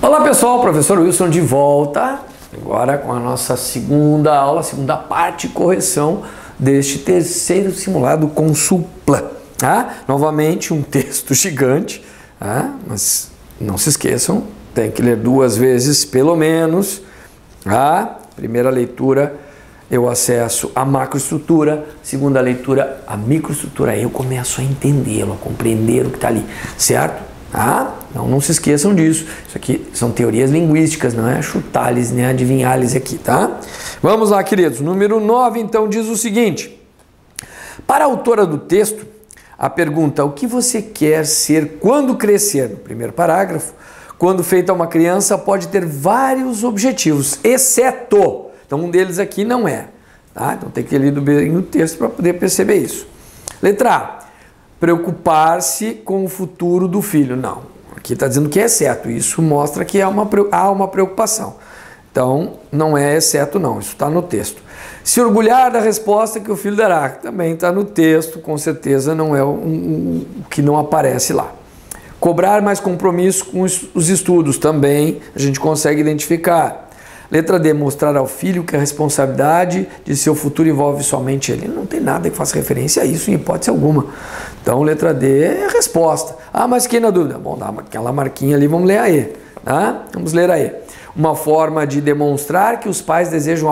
Olá pessoal, professor Wilson de volta, agora com a nossa segunda aula, segunda parte de correção deste terceiro simulado com Suplan. Novamente um texto gigante, mas não se esqueçam, tem que ler duas vezes pelo menos. Primeira leitura eu acesso a macroestrutura, segunda leitura a microestrutura, aí eu começo a entendê-lo, a compreender o que está ali, certo? Então não se esqueçam disso, isso aqui são teorias linguísticas, não é chutar-lhes nem adivinhar-lhes aqui, tá? Vamos lá, queridos, número 9 então diz o seguinte: para a autora do texto, a pergunta o que você quer ser quando crescer, no primeiro parágrafo, quando feita uma criança pode ter vários objetivos, exceto, então um deles aqui não é, tá? Então tem que ler bem o texto para poder perceber isso. Letra A, preocupar-se com o futuro do filho. Não, aqui está dizendo que é exceto, isso mostra que há uma preocupação. Então, não é exceto não, isso está no texto. Se orgulhar da resposta que o filho dará, também está no texto, com certeza não é o que não aparece lá. Cobrar mais compromisso com os estudos, também a gente consegue identificar. Letra D, mostrar ao filho que a responsabilidade de seu futuro envolve somente ele. Não tem nada que faça referência a isso em hipótese alguma. Então, letra D é a resposta. Mas fiquei na dúvida. Bom, dá aquela marquinha ali, vamos ler a E. Vamos ler a E. Uma forma de demonstrar que os pais desejam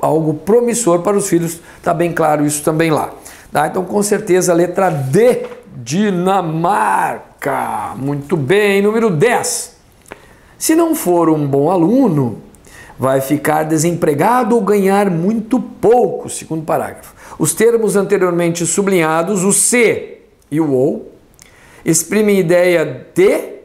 algo promissor para os filhos. Está bem claro isso também lá. Então, com certeza, a letra D, Dinamarca. Muito bem. Número 10. Se não for um bom aluno, vai ficar desempregado ou ganhar muito pouco, segundo parágrafo. Os termos anteriormente sublinhados, o se e o ou, exprimem ideia de...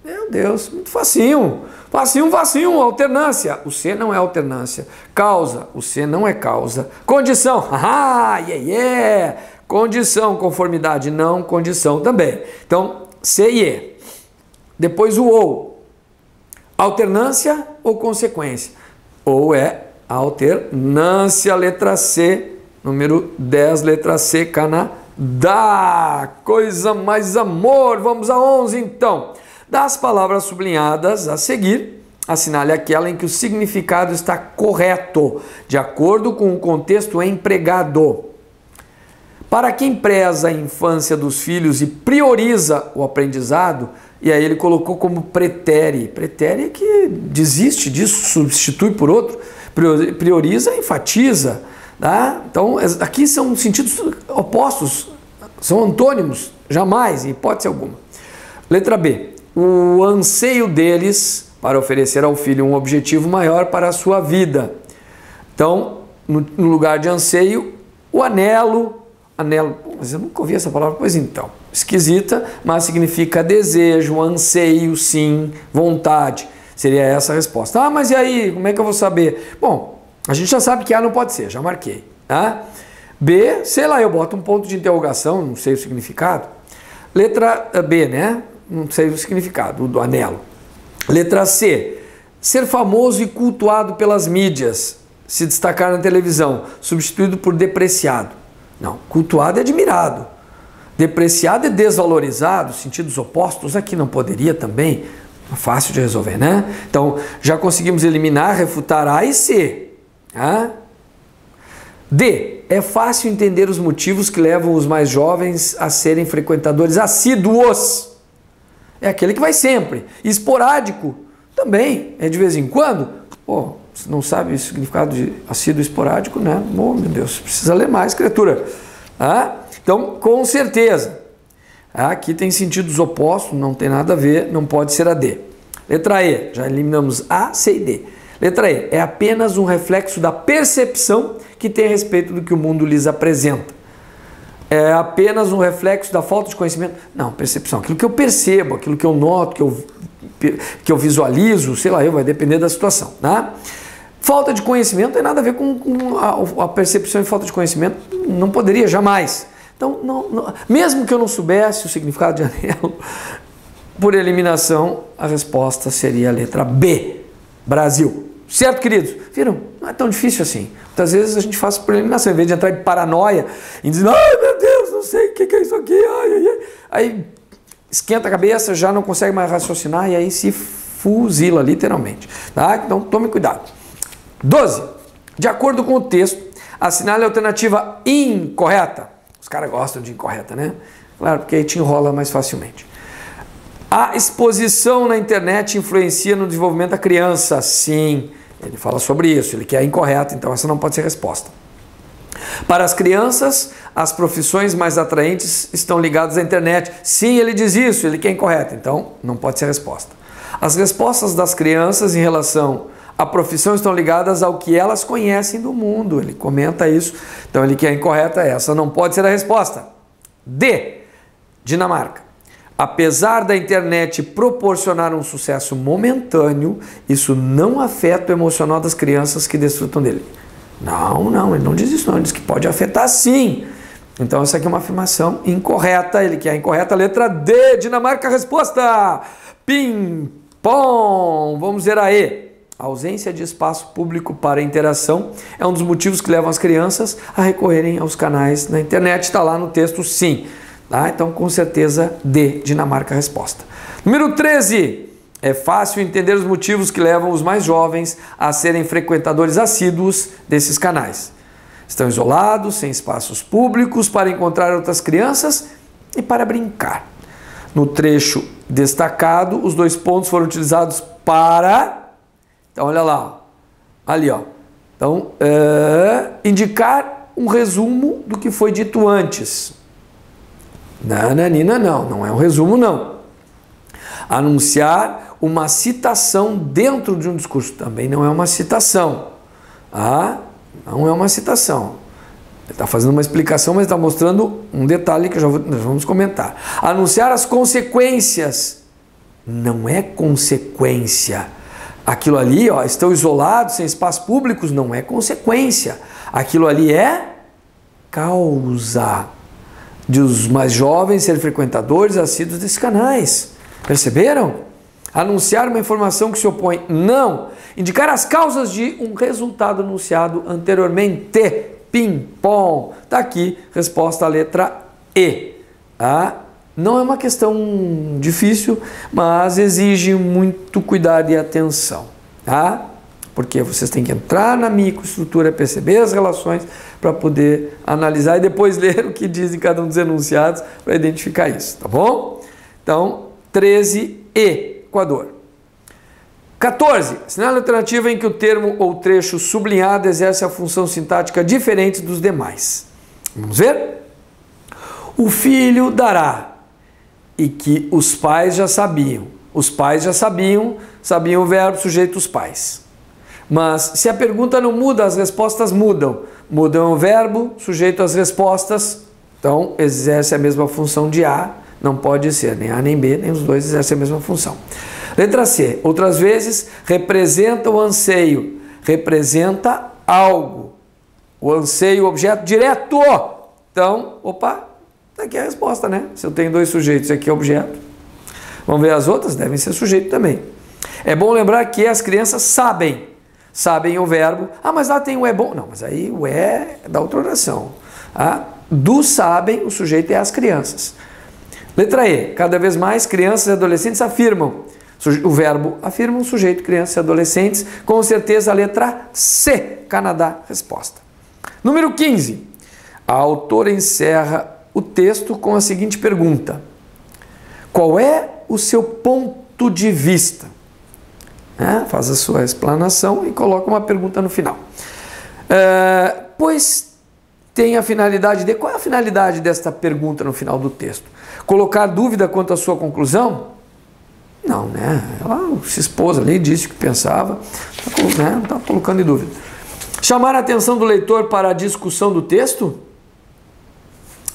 Meu Deus, muito facinho. Facinho, alternância. O se não é alternância. Causa, o se não é causa. Condição, Condição, conformidade, não, condição também. Então, se e e. Depois o ou. Alternância ou consequência? Ou é alternância, letra C, número 10, letra C, Canadá. Coisa mais amor. Vamos a 11 então. Das palavras sublinhadas a seguir, assinale aquela em que o significado está correto, de acordo com o contexto empregado. Para quem preza a infância dos filhos e prioriza o aprendizado, e aí ele colocou como pretere. Pretere é que desiste disso, substitui por outro. Prioriza, enfatiza. Então, aqui são sentidos opostos, são antônimos, jamais, em hipótese alguma. Letra B. O anseio deles para oferecer ao filho um objetivo maior para a sua vida. Então, no lugar de anseio, o anelo, mas eu nunca ouvi essa palavra, pois então, esquisita, mas significa desejo, anseio, sim, vontade, seria essa a resposta. Mas e aí, como é que eu vou saber? Bom, a gente já sabe que A não pode ser, já marquei, B, sei lá, eu boto um ponto de interrogação, não sei o significado. Letra B, né? Não sei o significado do anelo. Letra C, ser famoso e cultuado pelas mídias, se destacar na televisão, substituído por depreciado. Não, cultuado é admirado, depreciado é desvalorizado, sentidos opostos, aqui não poderia também, fácil de resolver, né? Então, já conseguimos eliminar, refutar A e C. D, é fácil entender os motivos que levam os mais jovens a serem frequentadores assíduos. É aquele que vai sempre. Esporádico, também, é de vez em quando. Você não sabe o significado de assíduo esporádico, né? Oh, meu Deus, precisa ler mais, criatura. Então, com certeza. Aqui tem sentidos opostos, não tem nada a ver, não pode ser a D. Letra E, já eliminamos A, C e D. Letra E, é apenas um reflexo da percepção que tem a respeito do que o mundo lhes apresenta. É apenas um reflexo da falta de conhecimento? Não, percepção. Aquilo que eu percebo, aquilo que eu noto, que eu visualizo, sei lá, vai depender da situação, Falta de conhecimento não tem nada a ver com a percepção e falta de conhecimento, não poderia jamais. Então, mesmo que eu não soubesse o significado de anelo, por eliminação, a resposta seria a letra B, Brasil. Certo, queridos? Viram? Não é tão difícil assim. Muitas vezes a gente faz por eliminação, em vez de entrar em paranoia e dizer, ai meu Deus, não sei o que é isso aqui, ai, ai, ai. Aí esquenta a cabeça, já não consegue mais raciocinar e aí se fuzila, literalmente. Tá? Então tome cuidado. 12. De acordo com o texto, assinale a alternativa incorreta. Os caras gostam de incorreta, né? Claro, porque aí te enrola mais facilmente. A exposição na internet influencia no desenvolvimento da criança? Sim. Ele fala sobre isso, ele quer incorreto, então essa não pode ser a resposta. Para as crianças, as profissões mais atraentes estão ligadas à internet. Sim, ele diz isso, ele quer incorreto, então não pode ser a resposta. As respostas das crianças em relação à profissão estão ligadas ao que elas conhecem do mundo. Ele comenta isso, então ele quer incorreta, essa não pode ser a resposta. D. Dinamarca. Apesar da internet proporcionar um sucesso momentâneo, isso não afeta o emocional das crianças que desfrutam dele. Não, ele não diz isso não, ele diz que pode afetar sim. Então essa aqui é uma afirmação incorreta, ele quer a incorreta, letra D, Dinamarca, resposta. Pim, pom, vamos ver a E. A ausência de espaço público para interação é um dos motivos que levam as crianças a recorrerem aos canais na internet, está lá no texto sim. Tá? Então, com certeza, D, Dinamarca, a resposta. Número 13. É fácil entender os motivos que levam os mais jovens a serem frequentadores assíduos desses canais. Estão isolados, sem espaços públicos para encontrar outras crianças e para brincar. No trecho destacado, os dois pontos foram utilizados para... Então, olha lá. Ali, ó. Então, indicar um resumo do que foi dito antes. Nananina, não é um resumo não. Anunciar uma citação dentro de um discurso também não é uma citação. Não é uma citação. Ele está fazendo uma explicação, mas está mostrando um detalhe que nós vamos comentar. Anunciar as consequências não é consequência. Aquilo ali, ó, estão isolados, sem espaços públicos, não é consequência. Aquilo ali é causa de os mais jovens serem frequentadores assíduos desses canais. Perceberam? Anunciar uma informação que se opõe. Não. Indicar as causas de um resultado anunciado anteriormente. Pim-pom. Está aqui, resposta à letra E. Não é uma questão difícil, mas exige muito cuidado e atenção. Porque vocês têm que entrar na microestrutura, perceber as relações para poder analisar e depois ler o que dizem cada um dos enunciados para identificar isso, tá bom? Então, 13, Equador. 14. Assinale a alternativa em que o termo ou trecho sublinhado exerce a função sintática diferente dos demais. Vamos ver? O filho dará. E que os pais já sabiam. Os pais já sabiam o verbo sujeito os pais. Mas se a pergunta não muda, as respostas mudam. Mudam o verbo, sujeito às respostas, então exerce a mesma função de A, não pode ser nem A nem B, nem os dois exercem a mesma função. Letra C, outras vezes representa o anseio, representa algo. O anseio, objeto direto. Então, opa, aqui é a resposta, né? Se eu tenho dois sujeitos, aqui é objeto. Vamos ver as outras? Devem ser sujeito também. É bom lembrar que as crianças sabem o verbo. Mas lá tem o é bom. Não, mas aí o é da outra oração. Do sabem, o sujeito é as crianças. Letra E. Cada vez mais crianças e adolescentes afirmam. O verbo afirma, o sujeito, crianças e adolescentes. Com certeza a letra C. Canadá, resposta. Número 15. A autora encerra o texto com a seguinte pergunta. Qual é o seu ponto de vista? Faz a sua explanação e coloca uma pergunta no final. Pois tem a finalidade de... Qual é a finalidade desta pergunta no final do texto? Colocar dúvida quanto à sua conclusão? Não, né? Ela se expôs ali, disse o que pensava, não está colocando em dúvida. Chamar a atenção do leitor para a discussão do texto?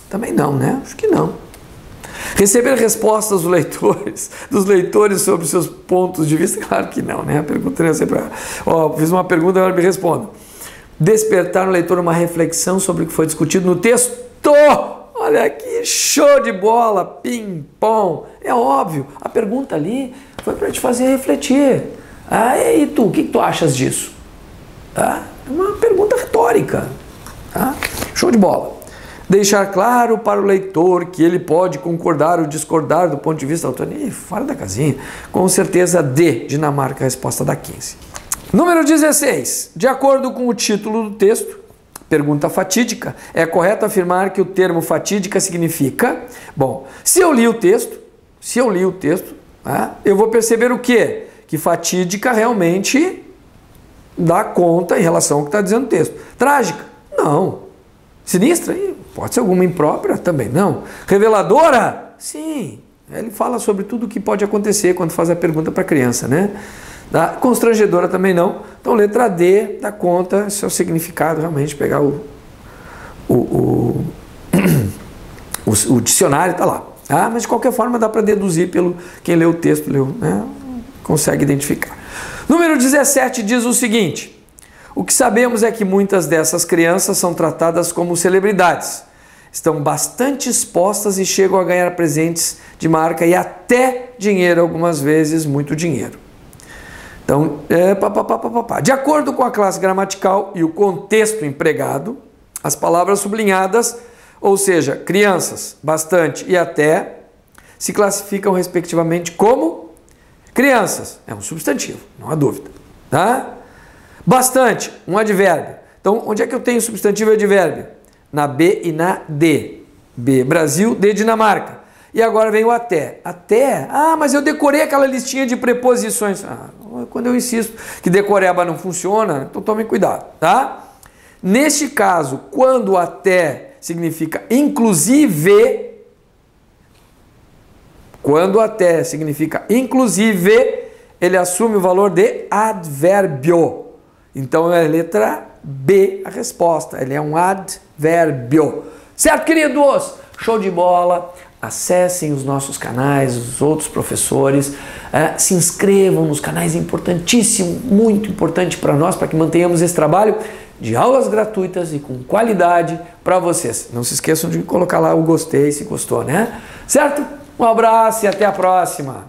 Também não, né? Acho que não. Receber respostas dos leitores sobre seus pontos de vista? Claro que não, né? A pergunta é sempre... fiz uma pergunta, agora me responda. Despertar no leitor uma reflexão sobre o que foi discutido no texto? Olha que show de bola, pim-pom. É óbvio, a pergunta ali foi para te fazer refletir. E tu, o que tu achas disso? É uma pergunta retórica. Tá? Show de bola. Deixar claro para o leitor que ele pode concordar ou discordar do ponto de vista da autoria. Fora da casinha. Com certeza D, Dinamarca, a resposta da 15. Número 16. De acordo com o título do texto, pergunta fatídica, é correto afirmar que o termo fatídica significa... Bom, se eu li o texto, tá, eu vou perceber o quê? Que fatídica realmente dá conta em relação ao que está dizendo o texto. Trágica? Não. Sinistra? Pode ser alguma imprópria? Também não. Reveladora? Sim. Ele fala sobre tudo o que pode acontecer quando faz a pergunta para a criança, né? Constrangedora também não. Então, letra D dá conta, seu significado, realmente, pegar o dicionário, está lá. Tá? Mas, de qualquer forma, dá para deduzir pelo quem leu o texto, né? Consegue identificar. Número 17 diz o seguinte: o que sabemos é que muitas dessas crianças são tratadas como celebridades. Estão bastante expostas e chegam a ganhar presentes de marca e até dinheiro, algumas vezes muito dinheiro. Então, de acordo com a classe gramatical e o contexto empregado, as palavras sublinhadas, ou seja, crianças, bastante e até, se classificam respectivamente como crianças. É um substantivo, não há dúvida. Tá? Bastante, um advérbio. Então, onde é que eu tenho substantivo e advérbio? Na B e na D. B, Brasil, D, Dinamarca. E agora vem o até. Até? Ah, mas eu decorei aquela listinha de preposições. Quando eu insisto que decoreba não funciona, então tome cuidado, tá? Neste caso, quando até significa inclusive, ele assume o valor de advérbio. Então é a letra B a resposta. Ele é um advérbio. Certo, queridos? Show de bola. Acessem os nossos canais, os outros professores, se inscrevam nos canais, é importantíssimo, muito importante para nós, para que mantenhamos esse trabalho de aulas gratuitas e com qualidade para vocês. Não se esqueçam de colocar lá o gostei se gostou, né? Certo? Um abraço e até a próxima!